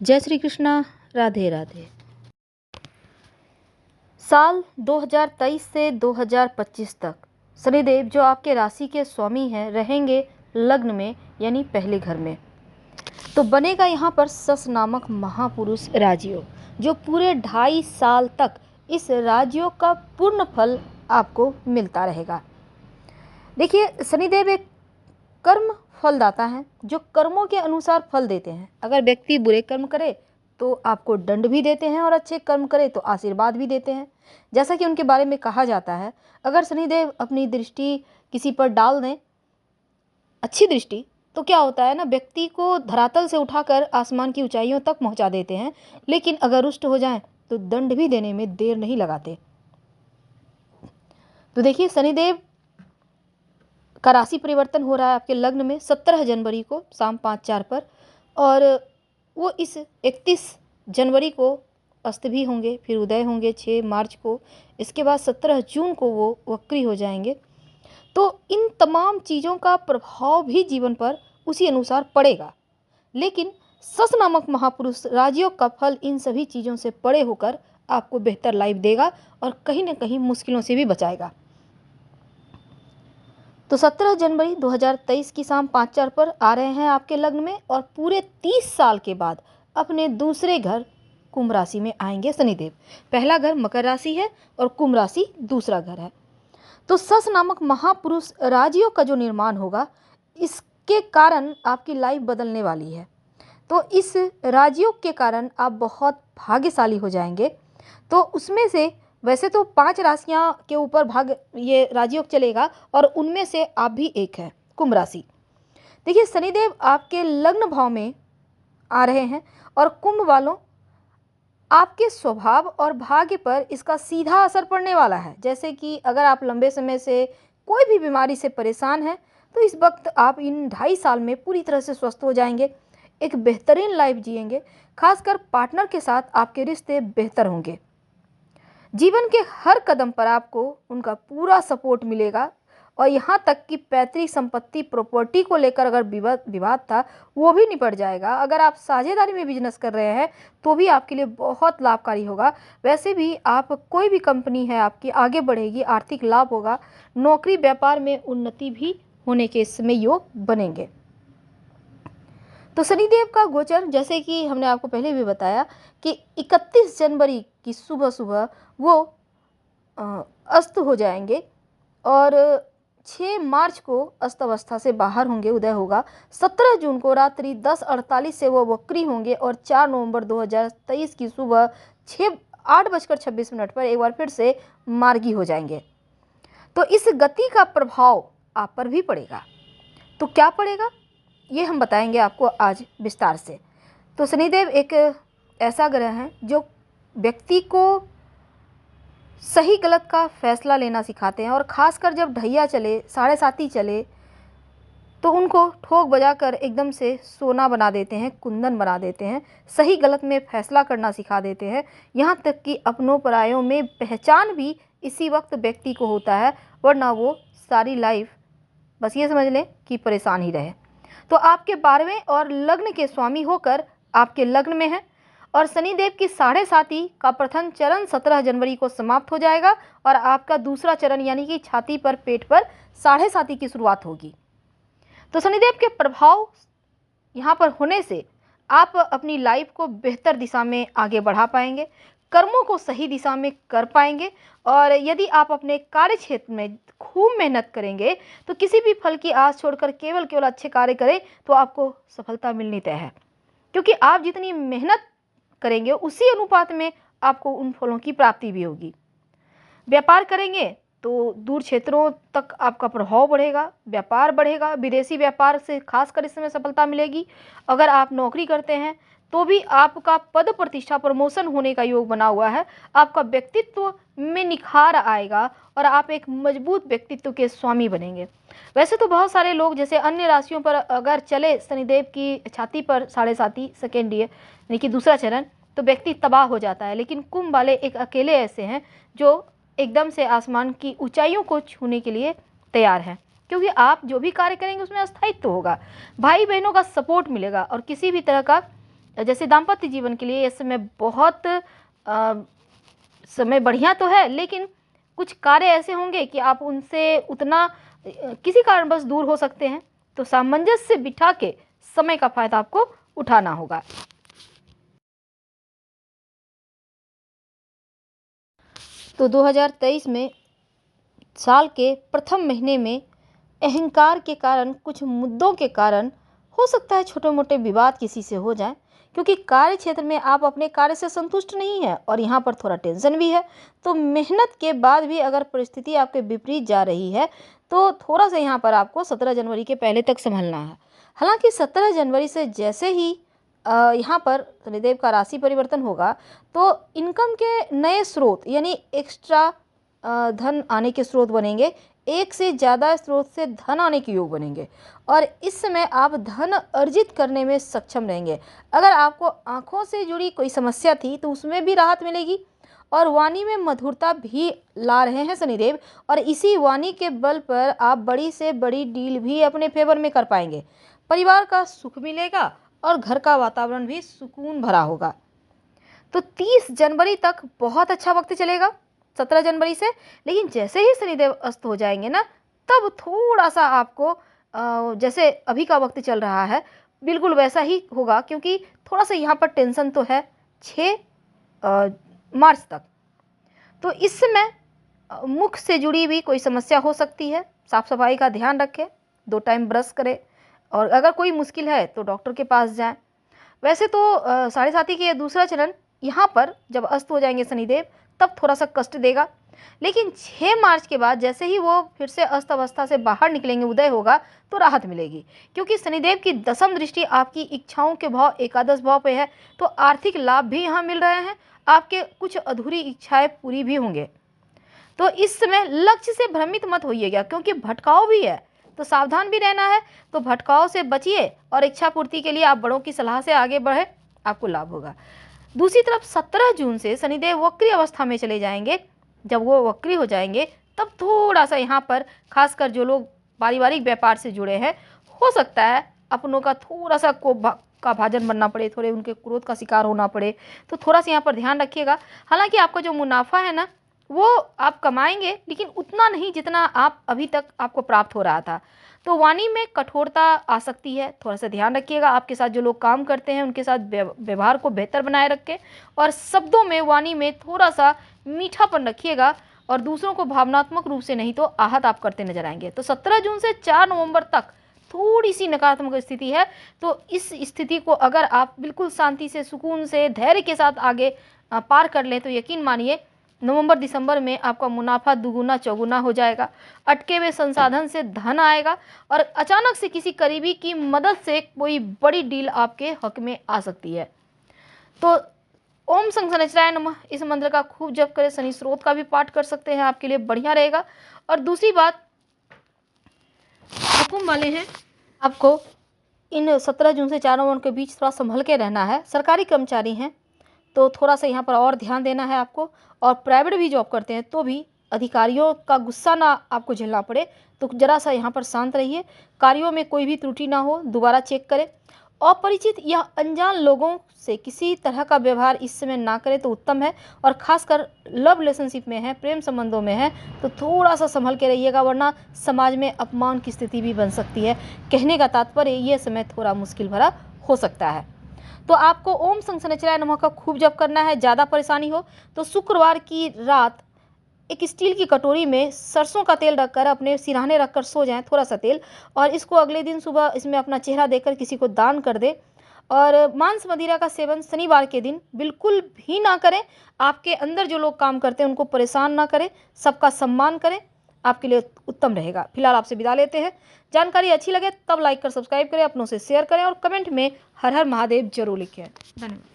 जय श्री कृष्णा। राधे राधे। साल 2023 से 2025 तक शनिदेव जो आपके राशि के स्वामी हैं रहेंगे लग्न में यानी पहले घर में। तो बनेगा यहाँ पर सस नामक महापुरुष राजयोग जो पूरे 2.5 साल तक इस राजयोग का पूर्ण फल आपको मिलता रहेगा। देखिए, शनिदेव एक कर्म फलदाता हैं जो कर्मों के अनुसार फल देते हैं। अगर व्यक्ति बुरे कर्म करे तो आपको दंड भी देते हैं और अच्छे कर्म करे तो आशीर्वाद भी देते हैं। जैसा कि उनके बारे में कहा जाता है, अगर शनिदेव अपनी दृष्टि किसी पर डाल दें, अच्छी दृष्टि, तो क्या होता है ना, व्यक्ति को धरातल से उठाकर आसमान की ऊंचाइयों तक पहुंचा देते हैं। लेकिन अगर रुष्ट हो जाएं तो दंड भी देने में देर नहीं लगाते। तो देखिए, शनिदेव का राशि परिवर्तन हो रहा है आपके लग्न में 17 जनवरी को शाम 5:04 पर, और वो इस 31 जनवरी को अस्त भी होंगे, फिर उदय होंगे 6 मार्च को। इसके बाद 17 जून को वो वक्री हो जाएंगे। तो इन तमाम चीज़ों का प्रभाव भी जीवन पर उसी अनुसार पड़ेगा। लेकिन सस नामक महापुरुष राजयोग का फल इन सभी चीज़ों से परे होकर आपको बेहतर लाइफ देगा और कहीं ना कहीं मुश्किलों से भी बचाएगा। तो 17 जनवरी 2023 की शाम 5:04 पर आ रहे हैं आपके लग्न में, और पूरे 30 साल के बाद अपने दूसरे घर कुंभ राशि में आएंगे शनिदेव। पहला घर मकर राशि है और कुंभ राशि दूसरा घर है। तो सस नामक महापुरुष राजयोग का जो निर्माण होगा, इसके कारण आपकी लाइफ बदलने वाली है। तो इस राजयोग के कारण आप बहुत भाग्यशाली हो जाएंगे। तो उसमें से वैसे तो 5 राशियां के ऊपर भाग ये राजयोग चलेगा और उनमें से आप भी एक है, कुंभ राशि। देखिए, शनिदेव आपके लग्न भाव में आ रहे हैं और कुंभ वालों, आपके स्वभाव और भाग्य पर इसका सीधा असर पड़ने वाला है। जैसे कि अगर आप लंबे समय से कोई भी बीमारी से परेशान हैं तो इस वक्त आप इन 2.5 साल में पूरी तरह से स्वस्थ हो जाएंगे, एक बेहतरीन लाइफ जिएंगे। खासकर पार्टनर के साथ आपके रिश्ते बेहतर होंगे। जीवन के हर कदम पर आपको उनका पूरा सपोर्ट मिलेगा, और यहाँ तक कि पैतृक संपत्ति प्रॉपर्टी को लेकर अगर विवाद था वो भी निपट जाएगा। अगर आप साझेदारी में बिजनेस कर रहे हैं तो भी आपके लिए बहुत लाभकारी होगा। वैसे भी आप कोई भी कंपनी है आपकी आगे बढ़ेगी, आर्थिक लाभ होगा। नौकरी व्यापार में उन्नति भी होने के इसमें योग बनेंगे। तो शनिदेव का गोचर, जैसे कि हमने आपको पहले भी बताया कि 31 जनवरी की सुबह सुबह वो अस्त हो जाएंगे और 6 मार्च को अस्त अवस्था से बाहर होंगे, उदय होगा। 17 जून को रात्रि 10:48 से वो वक्री होंगे और 4 नवंबर 2023 की सुबह 8:26 पर एक बार फिर से मार्गी हो जाएंगे। तो इस गति का प्रभाव आप पर भी पड़ेगा। तो क्या पड़ेगा ये हम बताएंगे आपको आज विस्तार से। तो शनिदेव एक ऐसा ग्रह है जो व्यक्ति को सही गलत का फैसला लेना सिखाते हैं, और ख़ासकर जब ढैया चले, 7:30 चले, तो उनको ठोक बजाकर एकदम से सोना बना देते हैं, कुंदन बना देते हैं। सही गलत में फैसला करना सिखा देते हैं। यहाँ तक कि अपनों परायों में पहचान भी इसी वक्त व्यक्ति को होता है, वरना वो सारी लाइफ बस ये समझ लें कि परेशान ही रहे। तो आपके 12वें और लग्न के स्वामी होकर आपके लग्न में है, और शनिदेव की 7.5 का प्रथम चरण 17 जनवरी को समाप्त हो जाएगा और आपका दूसरा चरण यानी कि छाती पर, पेट पर 7.5 की शुरुआत होगी। तो शनिदेव के प्रभाव यहाँ पर होने से आप अपनी लाइफ को बेहतर दिशा में आगे बढ़ा पाएंगे, कर्मों को सही दिशा में कर पाएंगे, और यदि आप अपने कार्य क्षेत्र में खूब मेहनत करेंगे तो किसी भी फल की आस छोड़कर केवल अच्छे कार्य करें तो आपको सफलता मिलनी तय है। क्योंकि आप जितनी मेहनत करेंगे उसी अनुपात में आपको उन फलों की प्राप्ति भी होगी। व्यापार करेंगे तो दूर क्षेत्रों तक आपका प्रभाव बढ़ेगा, व्यापार बढ़ेगा। विदेशी व्यापार से खासकर इस समय सफलता मिलेगी। अगर आप नौकरी करते हैं तो भी आपका पद प्रतिष्ठा, प्रमोशन होने का योग बना हुआ है। आपका व्यक्तित्व में निखार आएगा और आप एक मजबूत व्यक्तित्व के स्वामी बनेंगे। वैसे तो बहुत सारे लोग जैसे अन्य राशियों पर अगर चले शनिदेव की छाती पर 7.5 सेकेंड यानी कि दूसरा चरण, तो व्यक्ति तबाह हो जाता है। लेकिन कुंभ वाले एक अकेले ऐसे हैं जो एकदम से आसमान की ऊंचाइयों को छूने के लिए तैयार हैं, क्योंकि आप जो भी कार्य करेंगे उसमें अस्थायित्व होगा, भाई बहनों का सपोर्ट मिलेगा और किसी भी तरह का जैसे दाम्पत्य जीवन के लिए ये समय बहुत समय बढ़िया तो है, लेकिन कुछ कार्य ऐसे होंगे कि आप उनसे उतना किसी कारणवश दूर हो सकते हैं। तो सामंजस्य बिठा के समय का फायदा आपको उठाना होगा। तो 2023 में साल के प्रथम महीने में अहंकार के कारण, कुछ मुद्दों के कारण हो सकता है छोटे मोटे विवाद किसी से हो जाए, क्योंकि कार्य क्षेत्र में आप अपने कार्य से संतुष्ट नहीं हैं और यहाँ पर थोड़ा टेंशन भी है। तो मेहनत के बाद भी अगर परिस्थिति आपके विपरीत जा रही है तो थोड़ा सा यहाँ पर आपको 17 जनवरी के पहले तक संभलना है। हालांकि 17 जनवरी से जैसे ही यहाँ पर शनिदेव का राशि परिवर्तन होगा तो इनकम के नए स्रोत यानी एक्स्ट्रा धन आने के स्रोत बनेंगे, एक से ज़्यादा स्रोत से धन आने के योग बनेंगे और इस समय आप धन अर्जित करने में सक्षम रहेंगे। अगर आपको आँखों से जुड़ी कोई समस्या थी तो उसमें भी राहत मिलेगी और वाणी में मधुरता भी ला रहे हैं शनिदेव, और इसी वाणी के बल पर आप बड़ी से बड़ी डील भी अपने फेवर में कर पाएंगे। परिवार का सुख मिलेगा और घर का वातावरण भी सुकून भरा होगा। तो 30 जनवरी तक बहुत अच्छा वक्त चलेगा 17 जनवरी से, लेकिन जैसे ही शनिदेव अस्त हो जाएंगे ना, तब थोड़ा सा आपको जैसे अभी का वक्त चल रहा है बिल्कुल वैसा ही होगा, क्योंकि थोड़ा सा यहाँ पर टेंशन तो है 6 मार्च तक। तो इस समय मुख से जुड़ी हुई कोई समस्या हो सकती है, साफ सफाई का ध्यान रखें, 2 टाइम ब्रश करें और अगर कोई मुश्किल है तो डॉक्टर के पास जाएं। वैसे तो साढ़े साथी के दूसरा चरण यहाँ पर जब अस्त हो जाएंगे शनिदेव तब थोड़ा सा कष्ट देगा, लेकिन 6 मार्च के बाद जैसे ही वो फिर से अस्त अवस्था से बाहर निकलेंगे, उदय होगा, तो राहत मिलेगी, क्योंकि शनिदेव की दशम दृष्टि आपकी इच्छाओं के भाव एकादश भाव पे है। तो आर्थिक लाभ भी यहाँ मिल रहे हैं, आपके कुछ अधूरी इच्छाएं पूरी भी होंगे। तो इस समय लक्ष्य से भ्रमित मत होइएगा, क्योंकि भटकाव भी है तो सावधान भी रहना है। तो भटकाव से बचिए और इच्छा पूर्ति के लिए आप बड़ों की सलाह से आगे बढ़े, आपको लाभ होगा। दूसरी तरफ 17 जून से शनिदेव वक्री अवस्था में चले जाएंगे। जब वो वक्री हो जाएंगे तब थोड़ा सा यहाँ पर खासकर जो लोग पारिवारिक व्यापार से जुड़े हैं, हो सकता है अपनों का थोड़ा सा का भाजन बनना पड़े, थोड़े उनके क्रोध का शिकार होना पड़े, तो थोड़ा सा यहाँ पर ध्यान रखिएगा। हालांकि आपका जो मुनाफा है ना वो आप कमाएंगे, लेकिन उतना नहीं जितना आप अभी तक आपको प्राप्त हो रहा था। तो वाणी में कठोरता आ सकती है, थोड़ा सा ध्यान रखिएगा। आपके साथ जो लोग काम करते हैं उनके साथ व्यवहार को बेहतर बनाए रखें और शब्दों में, वाणी में थोड़ा सा मीठापन रखिएगा और दूसरों को भावनात्मक रूप से नहीं तो आहत आप करते नजर आएंगे। तो 17 जून से 4 नवंबर तक थोड़ी सी नकारात्मक स्थिति है। तो इस स्थिति को अगर आप बिल्कुल शांति से, सुकून से, धैर्य के साथ आगे पार कर लें तो यकीन मानिए नवंबर दिसंबर में आपका मुनाफा दुगुना चौगुना हो जाएगा। अटके हुए संसाधन से धन आएगा और अचानक से किसी करीबी की मदद से कोई बड़ी डील आपके हक में आ सकती है। तो ओम शं शनैश्चराय नमः इस मंत्र का खूब जप करें। शनि स्रोत का भी पाठ कर सकते हैं, आपके लिए बढ़िया रहेगा। और दूसरी बात, हुकुम वाले हैं, आपको इन 17 जून से 4 नवंबर के बीच थोड़ा संभल के रहना है। सरकारी कर्मचारी हैं तो थोड़ा सा यहाँ पर और ध्यान देना है आपको, और प्राइवेट भी जॉब करते हैं तो भी अधिकारियों का गुस्सा ना आपको झेलना पड़े, तो ज़रा सा यहाँ पर शांत रहिए। कार्यों में कोई भी त्रुटि ना हो, दोबारा चेक करें। अपरिचित या अनजान लोगों से किसी तरह का व्यवहार इस समय ना करें तो उत्तम है, और खासकर लव रिलेशनशिप में है, प्रेम संबंधों में है तो थोड़ा सा संभल के रहिएगा, वरना समाज में अपमान की स्थिति भी बन सकती है। कहने का तात्पर्य ये समय थोड़ा मुश्किल भरा हो सकता है। तो आपको ओम शं शनैश्चराय नमः का खूब जप करना है। ज़्यादा परेशानी हो तो शुक्रवार की रात एक स्टील की कटोरी में सरसों का तेल रखकर अपने सिरहाने रखकर सो जाएं, थोड़ा सा तेल, और इसको अगले दिन सुबह इसमें अपना चेहरा देकर किसी को दान कर दे। और मांस मदिरा का सेवन शनिवार के दिन बिल्कुल भी ना करें। आपके अंदर जो लोग काम करते हैं उनको परेशान ना करें, सबका सम्मान करें, आपके लिए उत्तम रहेगा। फिलहाल आपसे विदा लेते हैं। जानकारी अच्छी लगे तब लाइक कर सब्सक्राइब करें, अपनों से शेयर करें और कमेंट में हर हर महादेव जरूर लिखें। धन्यवाद।